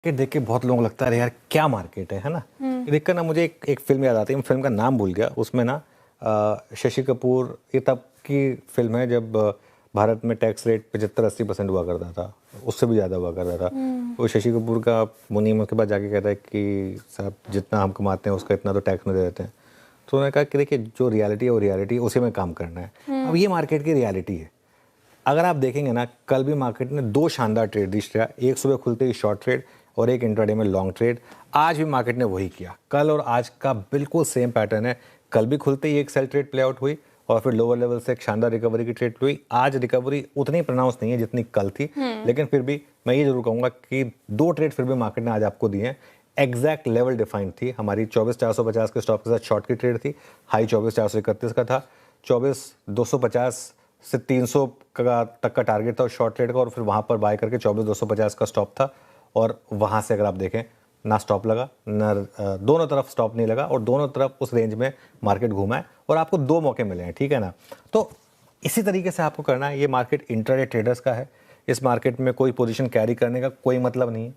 Market देख के बहुत लोगों को लगता है अरे यार क्या मार्केट है ना। ये देखकर ना मुझे एक फिल्म याद आती है, मैं फिल्म का नाम भूल गया। उसमें ना शशि कपूर, ये तब की फिल्म है जब भारत में टैक्स रेट 75-80% हुआ करता था, उससे भी ज़्यादा हुआ करता था। वो शशि कपूर का मुनीम के बाद जाके कहता है कि साहब जितना हम कमाते हैं उसका इतना तो टैक्स में दे देते हैं। तो उन्होंने कहा कि देखिए जो रियलिटी है वो रियलिटी है, उसी में काम करना है। अब ये मार्केट की रियलिटी है। अगर आप देखेंगे ना, कल भी मार्केट ने दो शानदार ट्रेड दिया, एक सुबह खुलते ही शॉर्ट ट्रेड और एक इंट्राडे में लॉन्ग ट्रेड। आज भी मार्केट ने वही किया, कल और आज का बिल्कुल सेम पैटर्न है। कल भी खुलते ही एक सेल ट्रेड प्ले आउट हुई और फिर लोअर लेवल से एक शानदार रिकवरी की ट्रेड हुई। आज रिकवरी उतनी प्रोनाउंस नहीं है जितनी कल थी, लेकिन फिर भी मैं ये जरूर कहूंगा कि दो ट्रेड फिर भी मार्केट ने आज आपको दिए हैं। एग्जैक्ट लेवल डिफाइंड थी हमारी। 24,450 के स्टॉप के साथ शॉर्ट की ट्रेड थी, हाई 24,431 का था। 24,250 से 300 का तक का टारगेट था शॉर्ट ट्रेड का, और फिर वहां पर बाय करके 24,250 का स्टॉप था। और वहां से अगर आप देखें ना स्टॉप लगा ना दोनों तरफ स्टॉप नहीं लगा, और दोनों तरफ उस रेंज में मार्केट घूमा है और आपको दो मौके मिले हैं, ठीक है ना। तो इसी तरीके से आपको करना है। ये मार्केट इंट्राडे ट्रेडर्स का है। इस मार्केट में कोई पोजीशन कैरी करने का कोई मतलब नहीं है,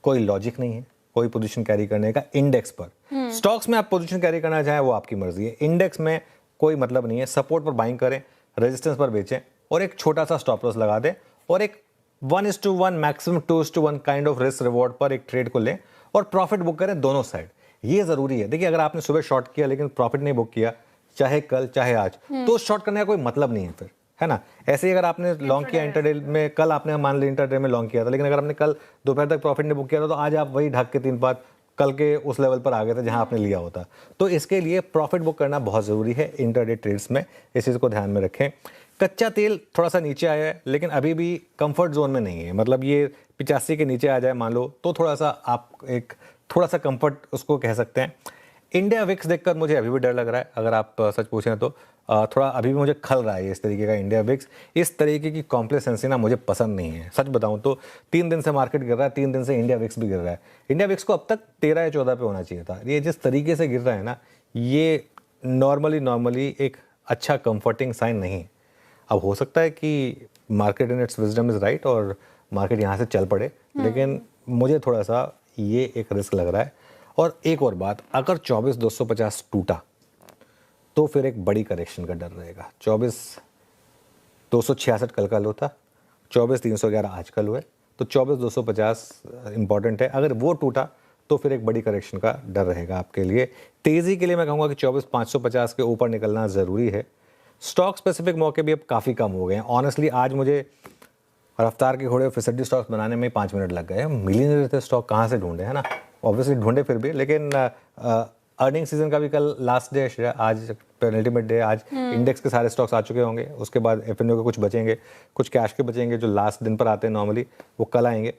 कोई लॉजिक नहीं है कोई पोजीशन कैरी करने का। इंडेक्स पर, स्टॉक्स में आप पोजीशन कैरी करना चाहें वो आपकी मर्जी है, इंडेक्स में कोई मतलब नहीं है। सपोर्ट पर बाइंग करें, रेजिस्टेंस पर बेचें और एक छोटा सा स्टॉप लॉस लगा दें, और एक 1:1 maximum 2:1 kind of risk reward पर एक ट्रेड को लें और प्रॉफिट बुक करें दोनों साइड। ये जरूरी है। देखिए, अगर आपने सुबह शॉर्ट किया लेकिन प्रॉफिट नहीं बुक किया, चाहे कल चाहे आज, तो शॉर्ट करने का कोई मतलब नहीं है फिर, है ना। ऐसे ही अगर आपने लॉन्ग किया इंटरडे में, कल आपने मान लिया इंटरडे में लॉन्ग किया था, लेकिन अगर आपने कल दोपहर तक प्रॉफिट नहीं बुक किया था, तो आज आप वही ढक के 3 बार कल के उस लेवल पर आ गए थे जहां आपने लिया होता। तो इसके लिए प्रॉफिट बुक करना बहुत ज़रूरी है इंटरडे ट्रेड्स में, इस चीज़ को ध्यान में रखें। कच्चा तेल थोड़ा सा नीचे आया है, लेकिन अभी भी कंफर्ट जोन में नहीं है। मतलब ये 85 के नीचे आ जाए मान लो, तो थोड़ा सा आप एक थोड़ा सा कंफर्ट उसको कह सकते हैं। इंडिया विक्स देखकर मुझे अभी भी डर लग रहा है, अगर आप सच पूछें तो। थोड़ा अभी भी मुझे खल रहा है इस तरीके का इंडिया विक्स। इस तरीके की कॉम्प्लेसेंसी ना मुझे पसंद नहीं है, सच बताऊं तो। 3 दिन से मार्केट गिर रहा है, 3 दिन से इंडिया विक्स भी गिर रहा है। इंडिया विक्स को अब तक 13 या 14 पे होना चाहिए था। ये जिस तरीके से गिर रहा है ना, ये नॉर्मली एक अच्छा कंफर्टिंग साइन नहीं है। अब हो सकता है कि market in its wisdom is right और मार्केट यहाँ से चल पड़े, लेकिन मुझे थोड़ा सा ये एक रिस्क लग रहा है। और एक और बात, अगर 24,250 टूटा तो फिर एक बड़ी करेक्शन का डर रहेगा। 24,266 कल का लो था, 24,311 आज कल हुए, तो 24,250 इंपॉर्टेंट है। अगर वो टूटा तो फिर एक बड़ी करेक्शन का डर रहेगा आपके लिए। तेजी के लिए मैं कहूँगा कि 24,550 के ऊपर निकलना ज़रूरी है। स्टॉक स्पेसिफिक मौके भी अब काफ़ी कम हो गए हैं ऑनेस्टली। आज मुझे रफ्तार के घोड़े फिसड्डी स्टॉक्स बनाने में 5 मिनट लग गए। मिलियनर थे स्टॉक, कहाँ से ढूंढे, है ना। ऑब्वियसली ढूंढे फिर भी, लेकिन अर्निंग सीजन का भी कल लास्ट डे है, आज पेनल्टीमेट डे। आज इंडेक्स के सारे स्टॉक्स आ चुके होंगे, उसके बाद एफएनओ के कुछ बचेंगे, कुछ कैश के बचेंगे जो लास्ट दिन पर आते हैं नॉर्मली, वो कल आएंगे।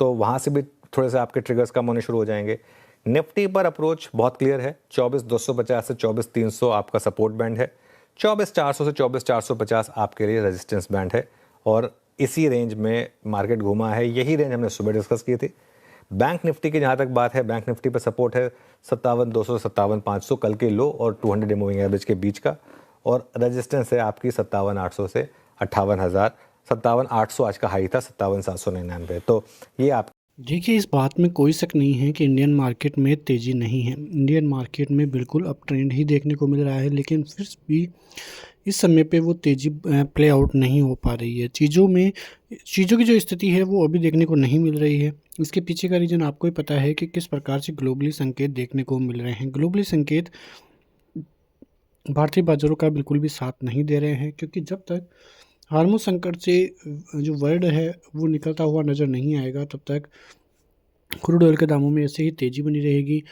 तो वहाँ से भी थोड़े से आपके ट्रिगर्स कम होने शुरू हो जाएंगे। निफ्टी पर अप्रोच बहुत क्लियर है, 24,250 से 24,300 आपका सपोर्ट बैंड है, 24,400 से 24,450 आपके लिए रेजिस्टेंस बैंड है, और इसी रेंज में मार्केट घूमा है। यही रेंज हमने सुबह डिस्कस की थी। बैंक निफ्टी की जहाँ तक बात है, बैंक निफ्टी पर सपोर्ट है 57,200 से 57,500 कल के लो और 200 डे मूविंग एवरेज के बीच का, और रेजिस्टेंस है आपकी 57,800 से 58,000। 57,800 आज का हाई था, 57,799। तो ये आप देखिए, इस बात में कोई शक नहीं है कि इंडियन मार्केट में तेज़ी नहीं है। इंडियन मार्केट में बिल्कुल अप ट्रेंड ही देखने को मिल रहा है, लेकिन फिर भी इस समय पे वो तेज़ी प्ले आउट नहीं हो पा रही है। चीज़ों की जो स्थिति है वो अभी देखने को नहीं मिल रही है। इसके पीछे का रीज़न आपको ही पता है कि किस प्रकार से ग्लोबली संकेत देखने को मिल रहे हैं। ग्लोबली संकेत भारतीय बाज़ारों का बिल्कुल भी साथ नहीं दे रहे हैं, क्योंकि जब तक हार्मोन संकट से जो वर्ल्ड है वो निकलता हुआ नज़र नहीं आएगा, तब तक क्रूड ऑयल के दामों में ऐसे ही तेज़ी बनी रहेगी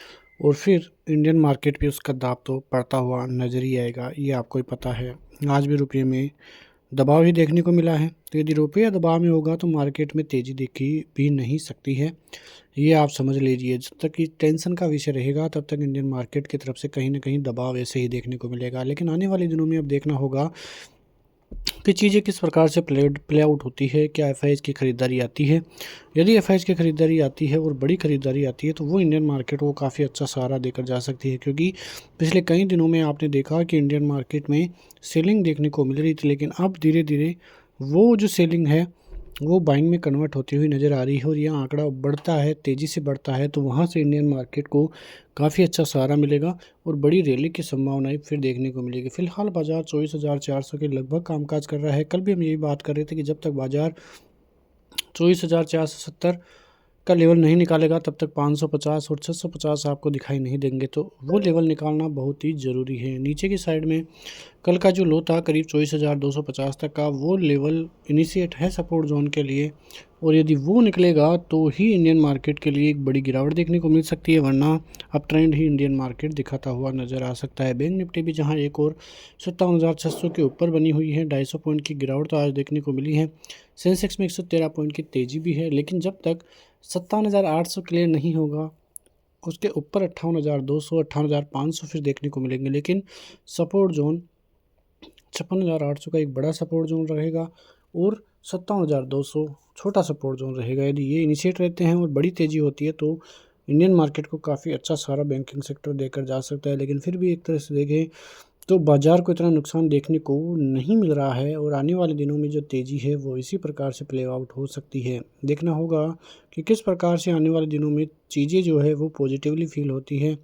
और फिर इंडियन मार्केट पे उसका दाब तो पड़ता हुआ नज़र ही आएगा। ये आपको ही पता है। आज भी रुपये में दबाव ही देखने को मिला है, तो यदि रुपया दबाव में होगा तो मार्केट में तेज़ी देखी भी नहीं सकती है। ये आप समझ लीजिए। जब तक ये टेंशन का विषय रहेगा तब तक इंडियन मार्केट की तरफ से कहीं ना कहीं दबाव ऐसे ही देखने को मिलेगा। लेकिन आने वाले दिनों में अब देखना होगा कि चीज़ें किस प्रकार से प्ले आउट होती है। क्या एफआईएस की ख़रीदारी आती है? यदि एफआईएस की ख़रीदारी आती है और बड़ी ख़रीदारी आती है, तो वो इंडियन मार्केट को काफ़ी अच्छा सहारा देकर जा सकती है, क्योंकि पिछले कई दिनों में आपने देखा कि इंडियन मार्केट में सेलिंग देखने को मिल रही थी, लेकिन अब धीरे धीरे वो जो सेलिंग है वो बाइंग में कन्वर्ट होती हुई नज़र आ रही है और यह आंकड़ा बढ़ता है, तेज़ी से बढ़ता है, तो वहाँ से इंडियन मार्केट को काफ़ी अच्छा सहारा मिलेगा और बड़ी रैली की संभावनाएं फिर देखने को मिलेगी। फिलहाल बाजार 24,400 के लगभग कामकाज कर रहा है। कल भी हम यही बात कर रहे थे कि जब तक बाजार 24,470 का लेवल नहीं निकालेगा तब तक 550 और 650 आपको दिखाई नहीं देंगे, तो वो लेवल निकालना बहुत ही ज़रूरी है। नीचे की साइड में कल का जो लो था करीब 24,250 तक का, वो लेवल इनिशिएट है सपोर्ट जोन के लिए और यदि वो निकलेगा तो ही इंडियन मार्केट के लिए एक बड़ी गिरावट देखने को मिल सकती है, वरना अप ट्रेंड ही इंडियन मार्केट दिखाता हुआ नज़र आ सकता है। बैंक निफ्टी भी जहां एक और 57,600 के ऊपर बनी हुई है, 250 पॉइंट की गिरावट तो आज देखने को मिली है। सेंसेक्स में 113 पॉइंट की तेज़ी भी है, लेकिन जब तक 57,800 क्लियर नहीं होगा उसके ऊपर 58,200 58,500 फिर देखने को मिलेंगे, लेकिन सपोर्ट जोन 56,800 का एक बड़ा सपोर्ट जोन रहेगा और 57,200 छोटा सपोर्ट जोन रहेगा। यदि ये इनिशिएट रहते हैं और बड़ी तेज़ी होती है तो इंडियन मार्केट को काफ़ी अच्छा सारा बैंकिंग सेक्टर देकर जा सकता है। लेकिन फिर भी एक तरह से देखें तो बाज़ार को इतना नुकसान देखने को नहीं मिल रहा है और आने वाले दिनों में जो तेज़ी है वो इसी प्रकार से प्ले आउट हो सकती है। देखना होगा कि किस प्रकार से आने वाले दिनों में चीज़ें जो है वो पॉजिटिवली फील होती है।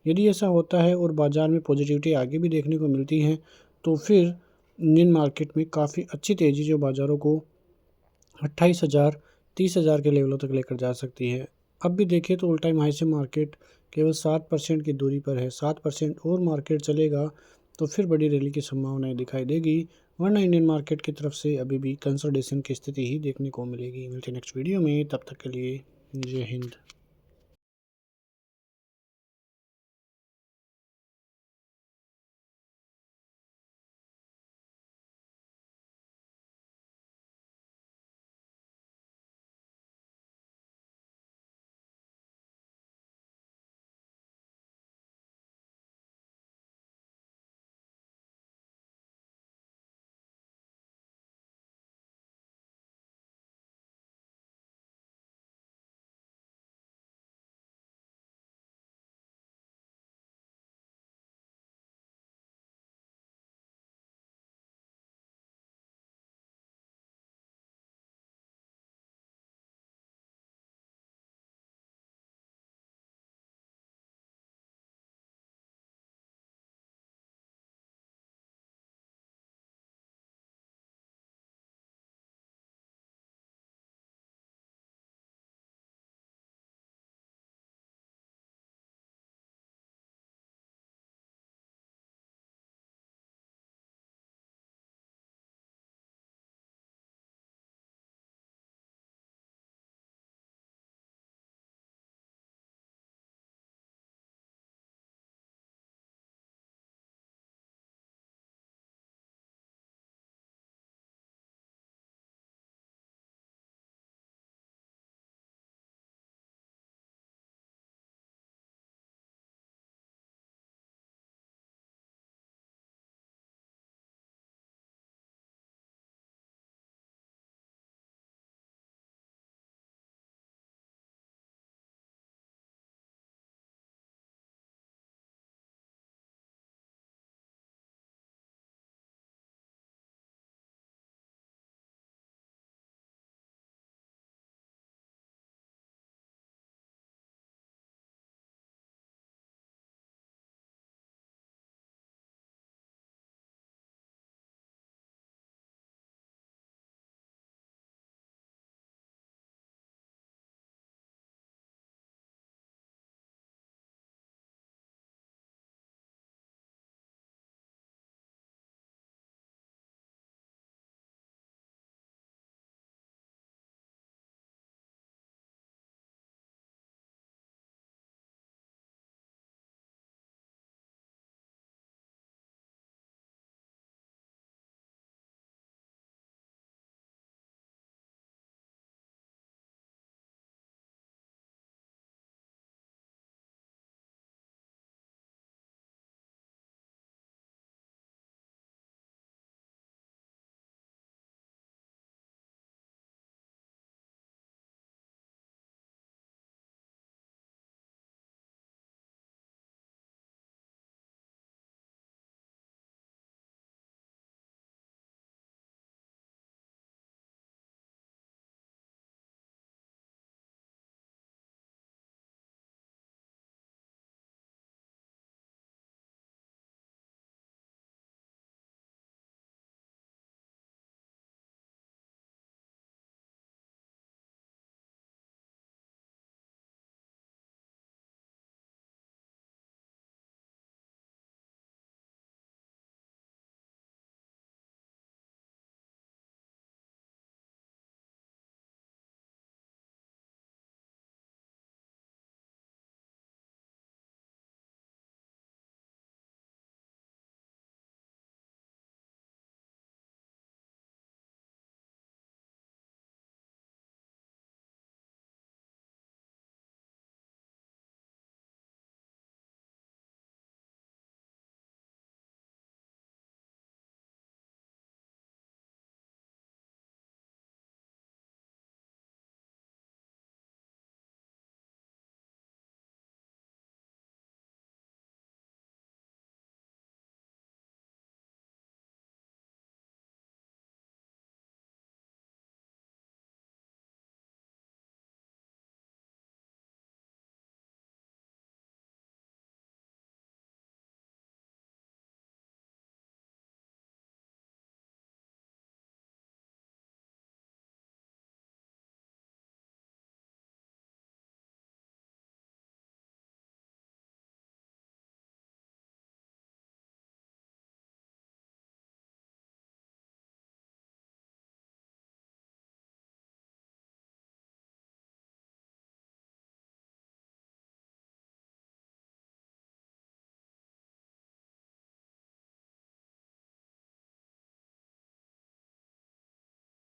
यदि ऐसा होता है और बाज़ार में पॉजिटिविटी आगे भी देखने को मिलती है तो फिर इंडियन मार्केट में काफ़ी अच्छी तेज़ी जो बाज़ारों को 28,000 30,000 के लेवलों तक लेकर जा सकती है। अब भी देखें तो ऑल टाइम हाई से मार्केट केवल 7% की दूरी पर है। 7% और मार्केट चलेगा तो फिर बड़ी रैली की संभावनाएं दिखाई देगी, वरना इंडियन मार्केट की तरफ से अभी भी कंसोलिडेशन की स्थिति ही देखने को मिलेगी। मिलते हैं नेक्स्ट वीडियो में, तब तक के लिए जय हिंद।